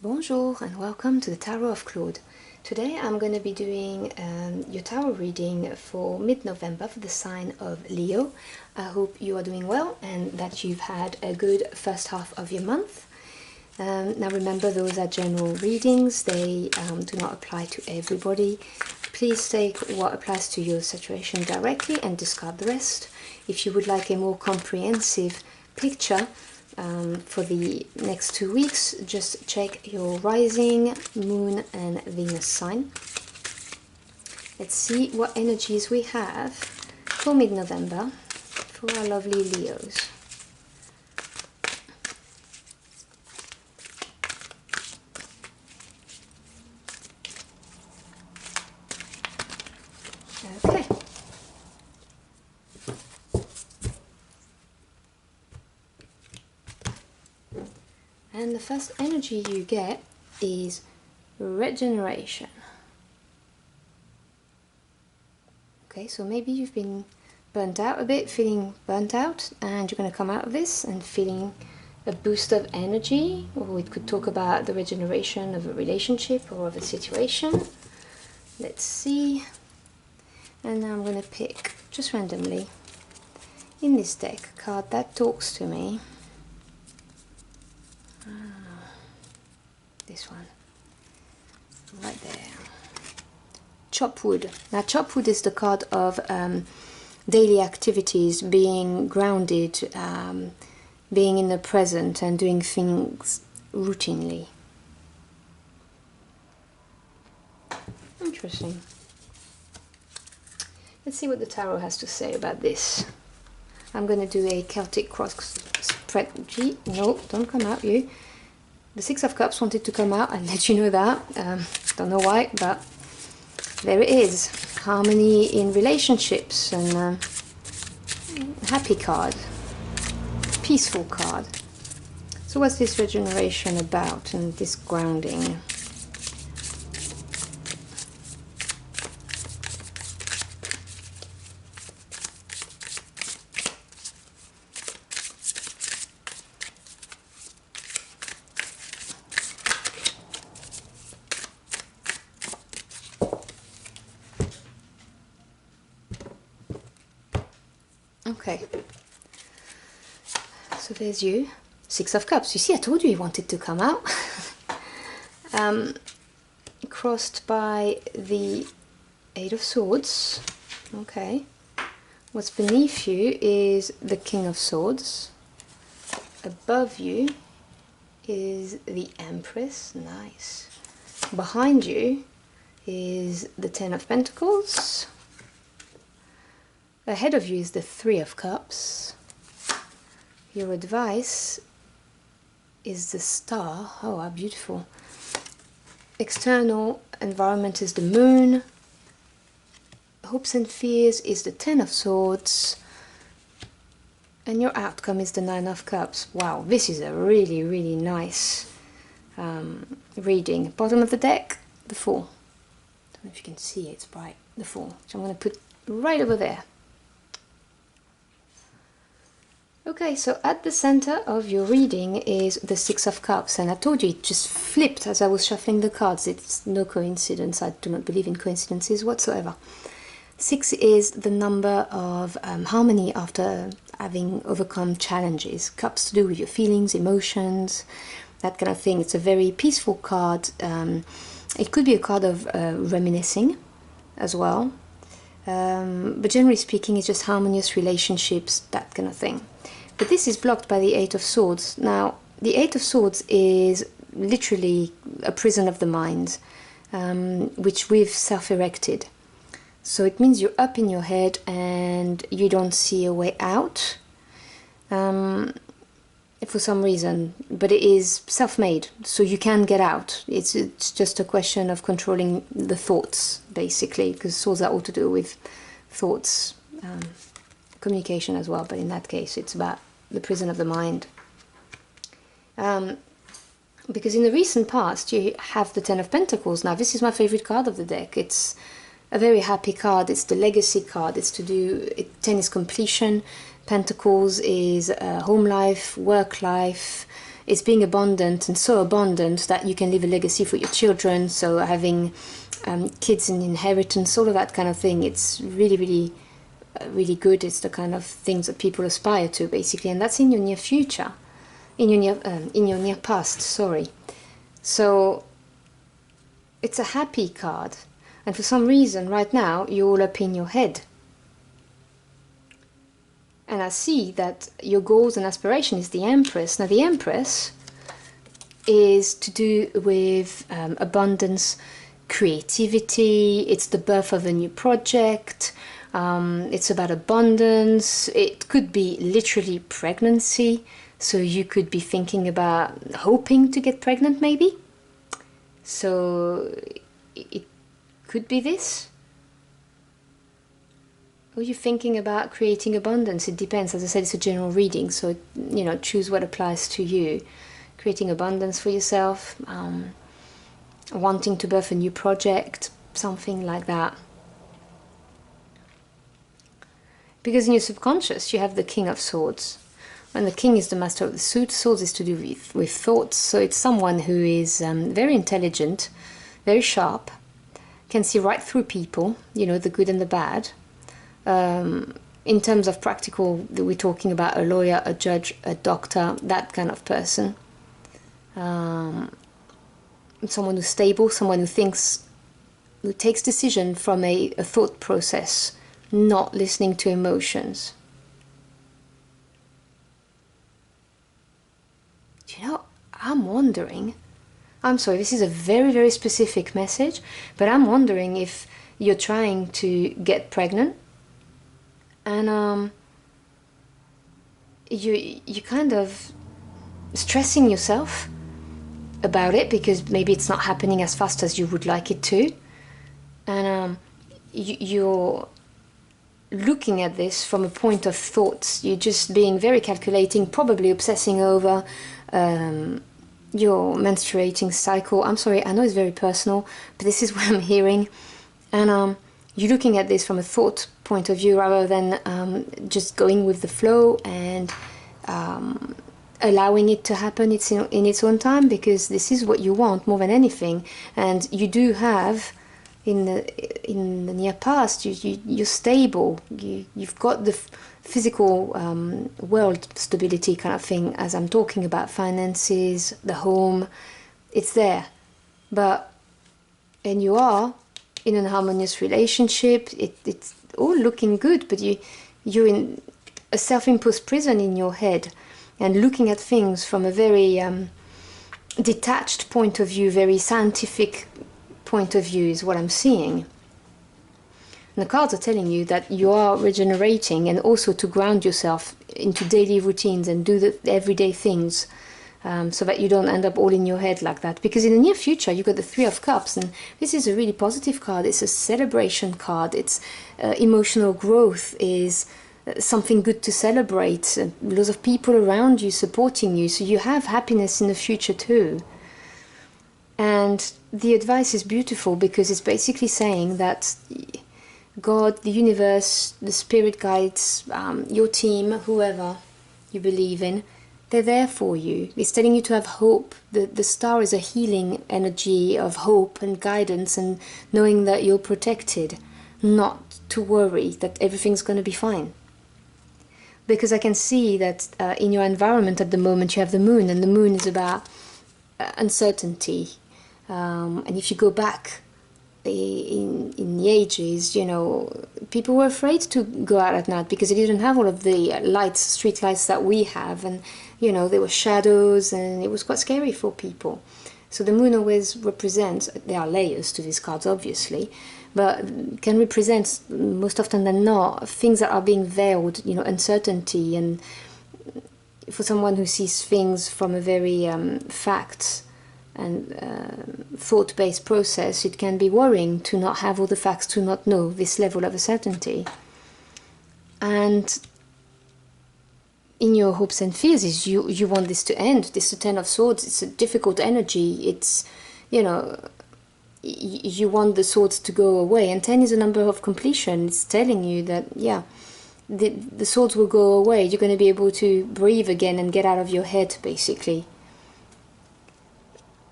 Bonjour and welcome to the Tarot of Claude. Today I'm going to be doing your tarot reading for mid-November for the sign of Leo. I hope you are doing well and that you've had a good first half of your month. Now remember, those are general readings, they do not apply to everybody. Please take what applies to your situation directly and discard the rest. If you would like a more comprehensive picture for the next 2 weeks, just check your rising, moon and Venus sign. Let's see what energies we have for mid-November for our lovely Leos. Okay. And the first energy you get is regeneration. Okay, so maybe you've been burnt out a bit, feeling burnt out, and you're going to come out of this and feeling a boost of energy, or we could talk about the regeneration of a relationship or of a situation. Let's see. And now I'm going to pick, just randomly, in this deck, a card that talks to me. This one, right there. Chop wood. Now chop wood is the card of daily activities, being grounded, being in the present and doing things routinely. Interesting. Let's see what the tarot has to say about this. I'm going to do a Celtic cross spread. Gee, no, don't come out, you. The Six of Cups wanted to come out, I'll let you know that. Don't know why, but there it is. Harmony in relationships and happy card. Peaceful card. So what's this regeneration about and this grounding? Okay, so there's you, Six of Cups. You see, I told you he wanted to come out. Crossed by the Eight of Swords. Okay, what's beneath you is the King of Swords. Above you is the Empress. Nice. Behind you is the Ten of Pentacles. Ahead of you is the Three of Cups. Your advice is the Star. Oh, how beautiful. External environment is the Moon. Hopes and fears is the Ten of Swords. And your outcome is the Nine of Cups. Wow, this is a really, really nice reading. Bottom of the deck, the Four. Don't know if you can see it, it's bright. The Four, which I'm going to put right over there. Okay, so at the center of your reading is the Six of Cups, and I told you it just flipped as I was shuffling the cards. It's no coincidence. I do not believe in coincidences whatsoever. 6 is the number of harmony after having overcome challenges. Cups to do with your feelings, emotions, that kind of thing. It's a very peaceful card. It could be a card of reminiscing as well. But generally speaking, it's just harmonious relationships, that kind of thing. But this is blocked by the Eight of Swords. Now, the Eight of Swords is literally a prison of the mind, which we've self-erected. So it means you're up in your head and you don't see a way out for some reason, but it is self-made, so you can get out. It's just a question of controlling the thoughts, basically, because swords are all to do with thoughts, communication as well, but in that case it's about the prison of the mind. Because in the recent past you have the Ten of Pentacles. Now this is my favorite card of the deck. It's a very happy card. It's the legacy card. It's to do, 10 is completion, Pentacles is home life, work life, it's being abundant, and so abundant that you can leave a legacy for your children. So having kids and inheritance, all of that kind of thing, it's really, really, really good. It's the kind of things that people aspire to, basically, and that's in your near future, in your near past. Sorry. So it's a happy card, and for some reason, right now, you're all up in your head. And I see that your goals and aspiration is the Empress. Now the Empress is to do with abundance, creativity, it's the birth of a new project, it's about abundance. It could be literally pregnancy, so you could be thinking about hoping to get pregnant maybe. So it could be this. Or you're thinking about creating abundance. It depends. As I said, it's a general reading, so choose what applies to you. Creating abundance for yourself, wanting to birth a new project, something like that. Because in your subconscious, you have the King of Swords. And the King is the master of the suit. Swords is to do with thoughts. So it's someone who is very intelligent, very sharp, can see right through people, the good and the bad. In terms of practical, we're talking about a lawyer, a judge, a doctor, that kind of person. Someone who's stable, someone who takes decision from a thought process, not listening to emotions. I'm wondering, I'm sorry, this is a very, very specific message, but I'm wondering if you're trying to get pregnant, and you kind of stressing yourself about it because maybe it's not happening as fast as you would like it to, and you're looking at this from a point of thoughts. You're just being very calculating, probably obsessing over your menstruating cycle. I'm sorry, I know it's very personal, but this is what I'm hearing, and you're looking at this from a thought point of view rather than just going with the flow and allowing it to happen in its own time, because this is what you want more than anything. And you do have in the near past, you're stable, you've got the physical world stability kind of thing, as I'm talking about finances, the home, it's there, and you are in an harmonious relationship, it's all looking good, but you're in a self-imposed prison in your head and looking at things from a very detached point of view, very scientific point of view is what I'm seeing. And the cards are telling you that you are regenerating, and also to ground yourself into daily routines and do the everyday things, so that you don't end up all in your head like that. Because in the near future, you've got the Three of Cups, and this is a really positive card. It's a celebration card. It's emotional growth is something good to celebrate. Lots of people around you supporting you, so you have happiness in the future too. And the advice is beautiful, because it's basically saying that God, the universe, the spirit guides, your team, whoever you believe in, they're there for you. It's telling you to have hope. The star is a healing energy of hope and guidance, and knowing that you're protected, not to worry that everything's going to be fine. Because I can see that in your environment at the moment you have the moon, and the moon is about uncertainty. And if you go back in the ages, people were afraid to go out at night because they didn't have all of the lights, street lights that we have, and there were shadows, and it was quite scary for people. So the moon always represents, there are layers to these cards obviously, but can represent most often than not things that are being veiled, uncertainty. And for someone who sees things from a very fact and thought-based process, it can be worrying to not have all the facts, to not know this level of certainty. And in your hopes and fears is you want this to end. This is the Ten of Swords. It's a difficult energy. It's, you want the swords to go away. And 10 is a number of completion. It's telling you that, the swords will go away. You're going to be able to breathe again and get out of your head, basically.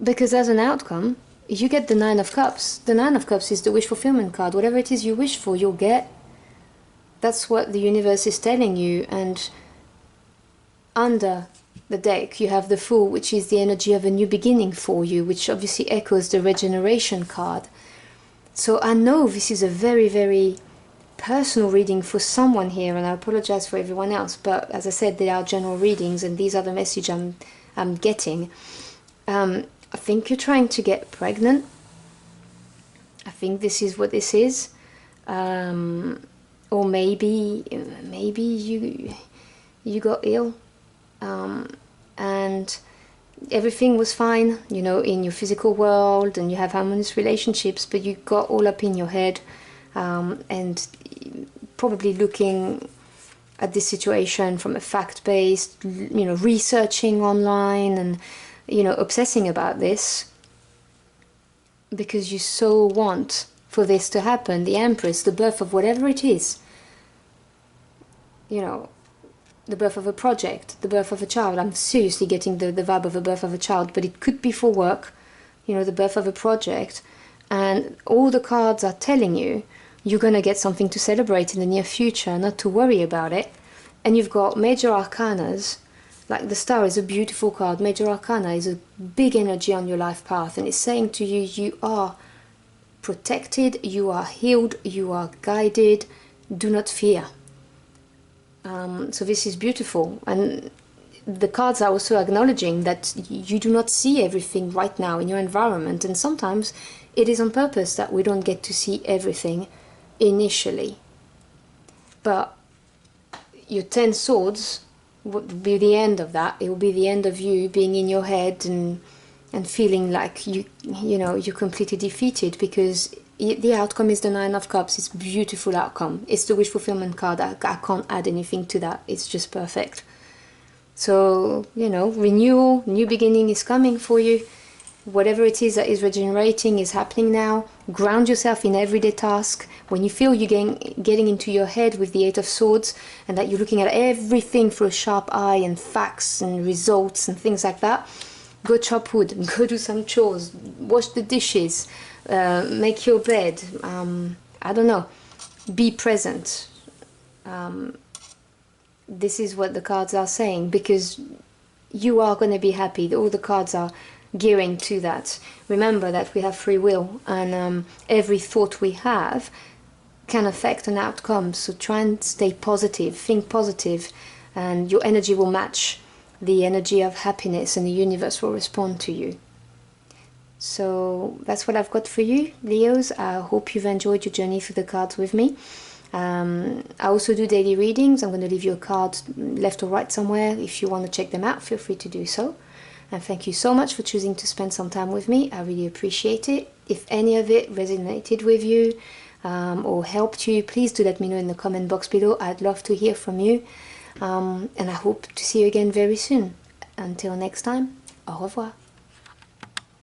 Because as an outcome, you get the Nine of Cups. The Nine of Cups is the wish fulfillment card. Whatever it is you wish for, you'll get. That's what the universe is telling you. And under the deck, you have the Fool, which is the energy of a new beginning for you, which obviously echoes the regeneration card. So I know this is a very, very personal reading for someone here, and I apologize for everyone else, but as I said, they are general readings, and these are the message I'm getting. I think you're trying to get pregnant. I think this is what this is. Or maybe you got ill, and everything was fine, you know, in your physical world, and you have harmonious relationships, but you got all up in your head, and probably looking at this situation from a fact-based, you know, researching online, and you know, obsessing about this because you so want for this to happen. The Empress, the birth of whatever it is, you know, the birth of a project, the birth of a child. I'm seriously getting the vibe of a birth of a child, but it could be for work, you know, the birth of a project. And all the cards are telling you you're going to get something to celebrate in the near future, not to worry about it. And you've got major arcanas. Like the Star is a beautiful card. Major Arcana is a big energy on your life path, and it's saying to you, you are protected, you are healed, you are guided, do not fear. So this is beautiful, and the cards are also acknowledging that you do not see everything right now in your environment, and sometimes it is on purpose that we don't get to see everything initially. But your 10 swords would be the end of that. It will be the end of you being in your head and feeling like you know, you're completely defeated, because the outcome is the Nine of Cups. It's a beautiful outcome. It's the wish fulfillment card. I can't add anything to that. It's just perfect. So, you know, renewal, new beginning is coming for you. Whatever it is that is regenerating is happening now. Ground yourself in everyday task. When you feel you're getting into your head with the Eight of Swords, and that you're looking at everything through a sharp eye and facts and results and things like that, go chop wood, go do some chores, wash the dishes, make your bed, I don't know, be present. This is what the cards are saying, because you are going to be happy. All the cards are gearing to that. Remember that we have free will, and every thought we have can affect an outcome. So try and stay positive, think positive, and your energy will match the energy of happiness, and the universe will respond to you. So that's what I've got for you, Leos. I hope you've enjoyed your journey through the cards with me. I also do daily readings. I'm going to leave you a card left or right somewhere. If you want to check them out, feel free to do so. And thank you so much for choosing to spend some time with me. I really appreciate it. If any of it resonated with you or helped you, please do let me know in the comment box below. I'd love to hear from you. And I hope to see you again very soon. Until next time, au revoir.